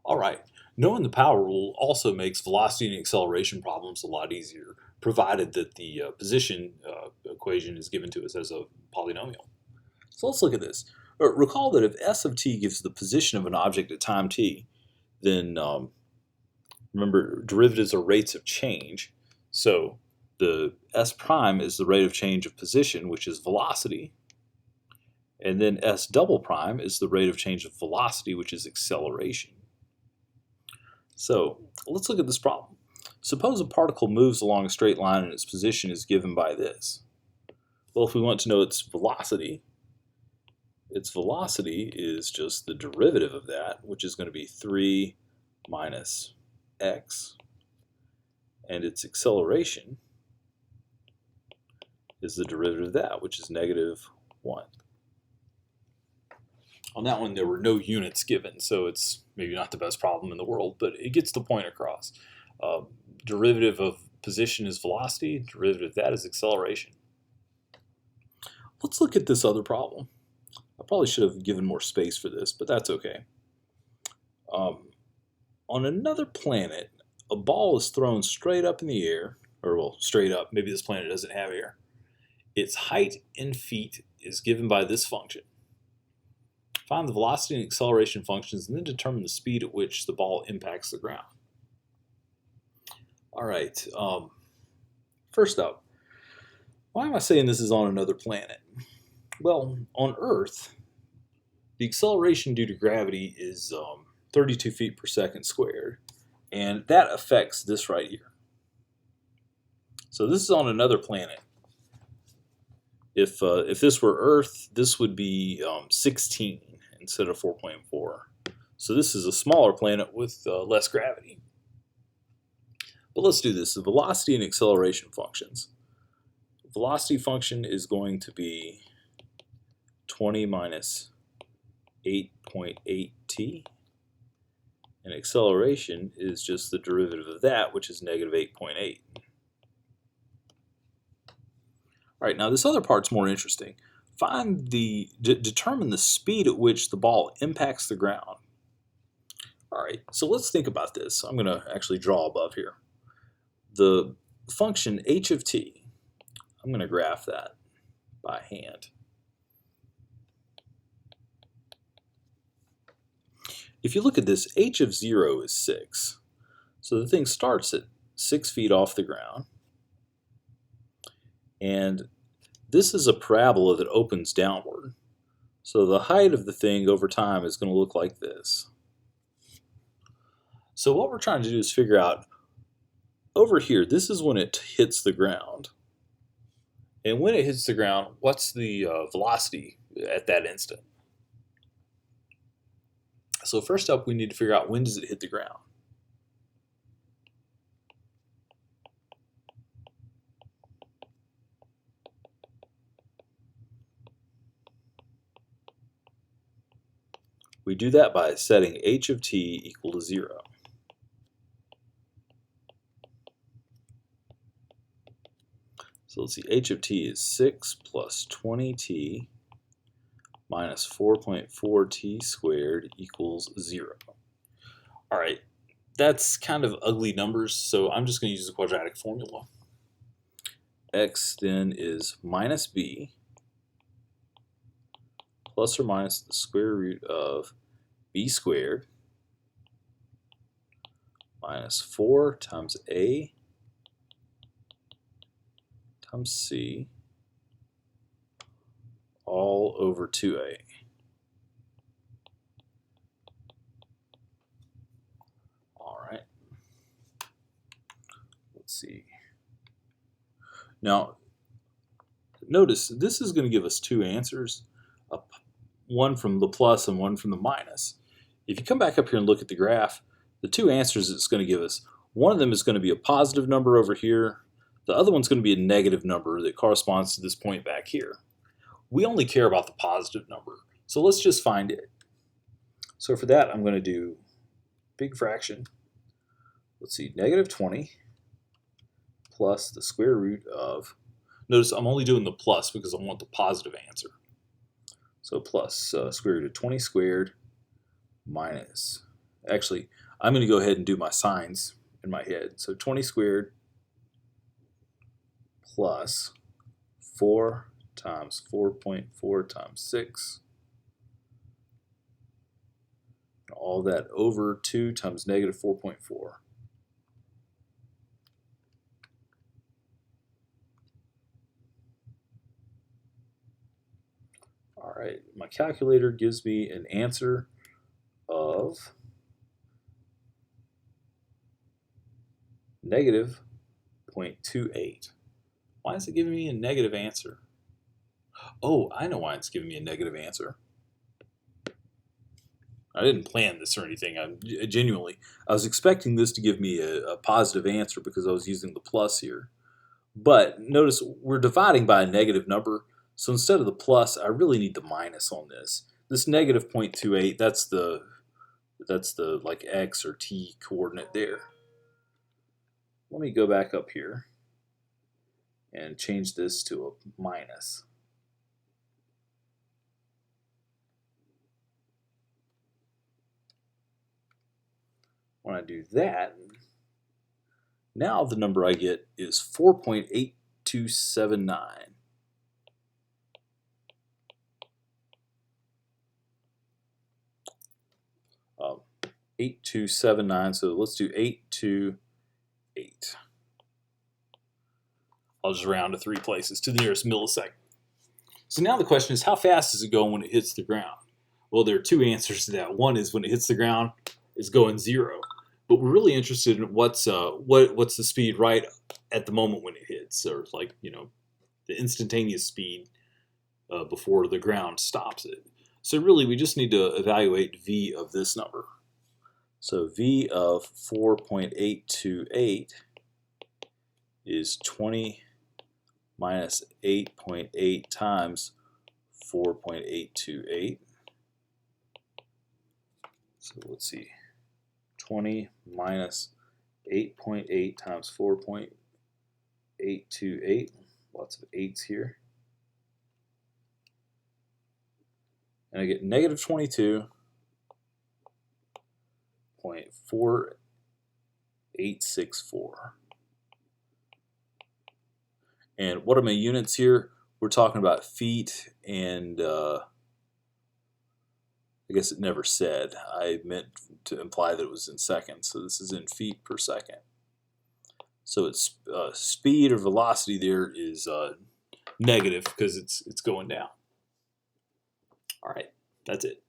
All right, knowing the power rule also makes velocity and acceleration problems a lot easier, provided that the position equation is given to us as a polynomial. So let's look at this. Recall that if s of t gives the position of an object at time t, then remember derivatives are rates of change. So the s prime is the rate of change of position, which is velocity. And then s double prime is the rate of change of velocity, which is acceleration. So let's look at this problem. Suppose a particle moves along a straight line and its position is given by this. Well, if we want to know its velocity is just the derivative of that, which is going to be 3 minus x. And its acceleration is the derivative of that, which is negative 1. On that one, there were no units given, so it's maybe not the best problem in the world, but it gets the point across. Derivative of position is velocity, derivative of that is acceleration. Let's look at this other problem. I probably should have given more space for this, but that's okay. On another planet, a ball is thrown straight up in the air, or well, straight up, maybe this planet doesn't have air. Its height in feet is given by this function. Find the velocity and acceleration functions and then determine the speed at which the ball impacts the ground. All right, first up, why am I saying this is on another planet? Well, on Earth, the acceleration due to gravity is 32 feet per second squared, and that affects this right here. So this is on another planet. If this were Earth, this would be 16 instead of 4.4. So this is a smaller planet with less gravity. But let's do this. The velocity and acceleration functions. Velocity function is going to be 20 minus 8.8t. And acceleration is just the derivative of that, which is negative 8.8. All right, now this other part's more interesting. Determine the speed at which the ball impacts the ground. All right, so let's think about this. I'm going to actually draw above here. The function h of t, I'm going to graph that by hand. If you look at this, h of 0 is 6. So the thing starts at 6 feet off the ground. And this is a parabola that opens downward. So the height of the thing over time is going to look like this. So what we're trying to do is figure out, over here, this is when it hits the ground. And when it hits the ground, what's the velocity at that instant? So first up, we need to figure out when does it hit the ground. We do that by setting h of t equal to 0. So let's see, h of t is 6 plus 20t minus 4.4t squared equals 0. All right, that's kind of ugly numbers, so I'm just going to use the quadratic formula. X then is minus b plus or minus the square root of b squared minus 4 times a times c all over 2a. All right. Let's see. Now, notice this is going to give us two answers, one from the plus and one from the minus. If you come back up here and look at the graph, the two answers it's going to give us, one of them is going to be a positive number over here. The other one's going to be a negative number that corresponds to this point back here. We only care about the positive number, so let's just find it. So for that, I'm going to do big fraction. Let's see, negative 20 plus the square root of, notice I'm only doing the plus because I want the positive answer. So plus square root of 20 squared minus Actually, I'm going to go ahead and do my signs in my head. So 20 squared plus 4 times 4.4 times 6. All that over 2 times negative 4.4. All right, my calculator gives me an answer of negative 0.28. Why is it giving me a negative answer? Oh, I know why it's giving me a negative answer. I didn't plan this or anything. I was expecting this to give me a positive answer because I was using the plus here. But notice we're dividing by a negative number. So instead of the plus, I really need the minus on this. This negative 0.28, that's the like x or t coordinate there. Let me go back up here and change this to a minus. When I do that, now the number I get is 4.8279. 8279, so let's do 828. I'll just round to 3 places to the nearest millisecond. So now the question is, how fast does it go when it hits the ground? Well, there are 2 answers to that. One is when it hits the ground, it's going 0. But we're really interested in what's the speed right at the moment when it hits, or like, the instantaneous speed before the ground stops it. So really, we just need to evaluate v of this number. So v of 4.828 is 20 minus 8.8 times 4.828. So let's see. 20 minus 8.8 times 4.828. Lots of 8s here. And I get negative 22.4864. And what are my units here? We're talking about feet, and I guess it never said. I meant to imply that it was in seconds, so this is in feet per second. So its speed or velocity there is negative because it's going down. All right, that's it.